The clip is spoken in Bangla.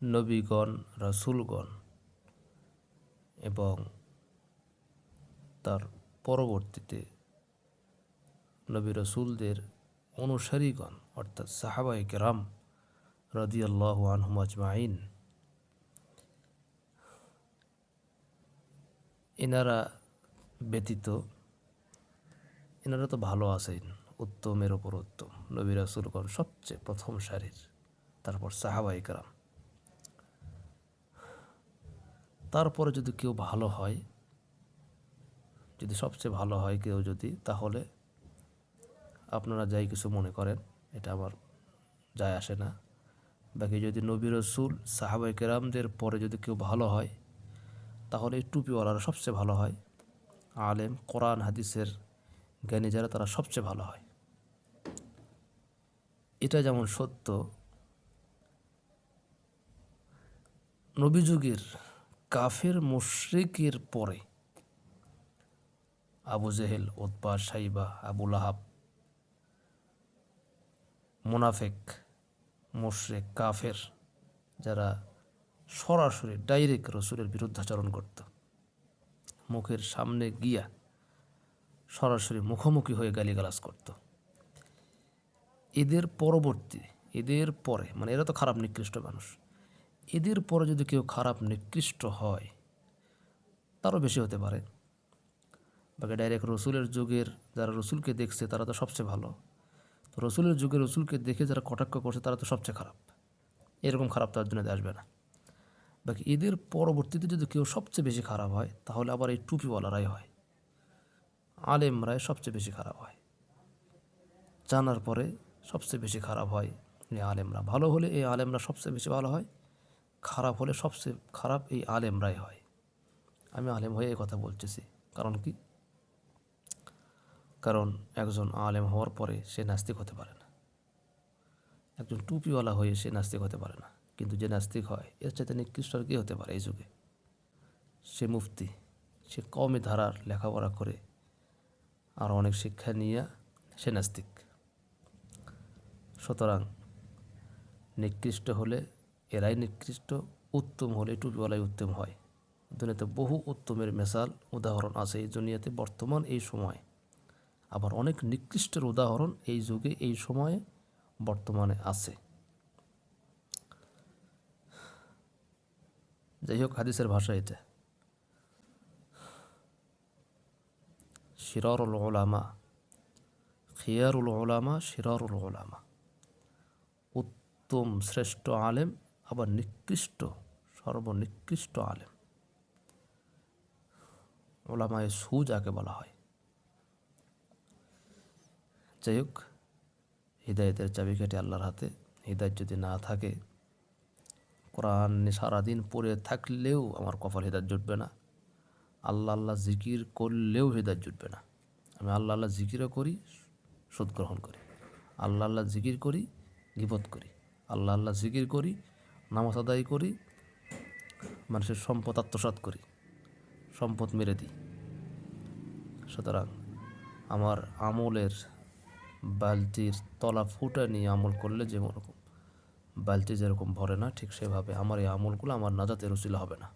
নবীগণ, রাসূলগণ এবং তার পরবর্তীতে নবী রাসূলদের অনুসারীগণ অর্থাৎ সাহাবায়ে কেরাম রাদিয়াল্লাহু আনহুম আজমাইন, এনারা ব্যতীত এনারা তো ভালো আছেন, উত্তমের ওপর উত্তম। নবী রাসূলগণ সবচেয়ে প্রথম সারির, তারপর সাহাবায়ে কেরাম। তারপরে যদি কেউ ভালো হয়, যদি সবচেয়ে ভালো হয় কেউ যদি, তাহলে আপনারা যাই কিছু মনে করেন, এটা আমার যায় আসে না। বাকি যদি নবী রাসূল সাহাবায়ে কেরামদের পরে যদি কেউ ভালো হয়, তাহলে এই টুপিওয়ালারা সবচেয়ে ভালো হয়। আলেম, কোরআন হাদিসের জ্ঞানী যারা, তারা সবচেয়ে ভালো হয়। এটা যেমন সত্য, নবী যুগের কাফের মুশরিকের পরে আবু জেহেল, উতবা, সাইবা, আবু লাহাব, মুনাফিক, মুশরিক, কাফের, যারা সরাসরি ডাইরেক্ট রসুলের বিরুদ্ধাচরণ করত, মুখের সামনে গিয়া সরাসরি মুখোমুখি হয়ে গালিগালাজ করত, এদের পরবর্তী, এদের পরে, মানে এরা তো খারাপ নিকৃষ্ট মানুষ, এদের পরে যদি কেউ খারাপ নিকৃষ্ট হয়, তারও বেশি হতে পারে। বাকি ডাইরেক্ট রসুলের যুগের যারা রসুলকে দেখছে তারা তো সবচেয়ে ভালো, তো রসুলের যুগে রসুলকে দেখে যারা কটাক্ষ করছে তারা তো সবচেয়ে খারাপ। এরকম খারাপ তার দুনিয়াতে আসবে না। বাকি এদের পরবর্তীতে যদি কেউ সবচেয়ে বেশি খারাপ হয়, তাহলে আবার এই টুপিওয়ালারাই হয়, আলেমরাই সবচেয়ে বেশি খারাপ হয়। জানার পরে সবচেয়ে বেশি খারাপ হয় এই আলেমরা। ভালো হলে এই আলেমরা সবচেয়ে বেশি ভালো হয়, খারাপ হলে সবচেয়ে খারাপ এই আলেমরাই হয়। আমি আলেম হয়ে এই কথা বলতেছি, কারণ কি? কারণ একজন আলেম হওয়ার পরে সে নাস্তিক হতে পারে না, একজন টুপিওয়ালা হয়ে সে নাস্তিক হতে পারে না। কিন্তু যে নাস্তিক হয়, এর চাইতে নিকৃষ্ট আর কি হতে পারে এই যুগে? সে মুফতি, সে কওমি ধারার লেখাপড়া করে আর অনেক শিক্ষা নিয়ে সে নাস্তিক। সুতরাং নিকৃষ্ট হলে এরাই নিকৃষ্ট, উত্তম হলে টুপিওয়ালাই উত্তম হয়। দুনিয়াতে বহু উত্তমের মেসাল উদাহরণ আছে এই দুনিয়াতে বর্তমান এই সময়, আবার অনেক নিকৃষ্টের উদাহরণ এই যুগে এই সময়ে বর্তমানে আছে। যাই হোক, হাদিসের ভাষা এটা, শিরারুল উলামা খিয়ারুল উলামা শিরারুল উলামা, উত্তম শ্রেষ্ঠ আলেম আবার নিকৃষ্ট সর্বনিকৃষ্ট আলেম, উলামায়ে সু যাকে বলা হয়। যাই হোক, হৃদায়তের চাবিকাঠি আল্লাহর হাতে। হৃদায়ত যদি না থাকে, কোরআন সারাদিন পড়ে থাকলেও আমার কপাল হৃদায়ত জুটবে না, আল্লাহ আল্লাহ জিকির করলেও হৃদায়ত জুটবে না। আমি আল্লাহ আল্লাহ জিকিরও করি, সুদ গ্রহণ করি, আল্লাহ আল্লাহ জিকির করি, গীবত করি, আল্লাহ আল্লাহ জিকির করি, নামাজ আদায় করি, মানুষের সম্পদ আত্মসাৎ করি, সম্পদ মেরে দিই। সুতরাং আমার আমলের বালতির তলা ফুটা নিয়ে আমল করলে যেরকম বালতি যেরকম ভরে না, ঠিক সেভাবে আমার এই আমলগুলো আমার নাজাতের উসিলা হবে না।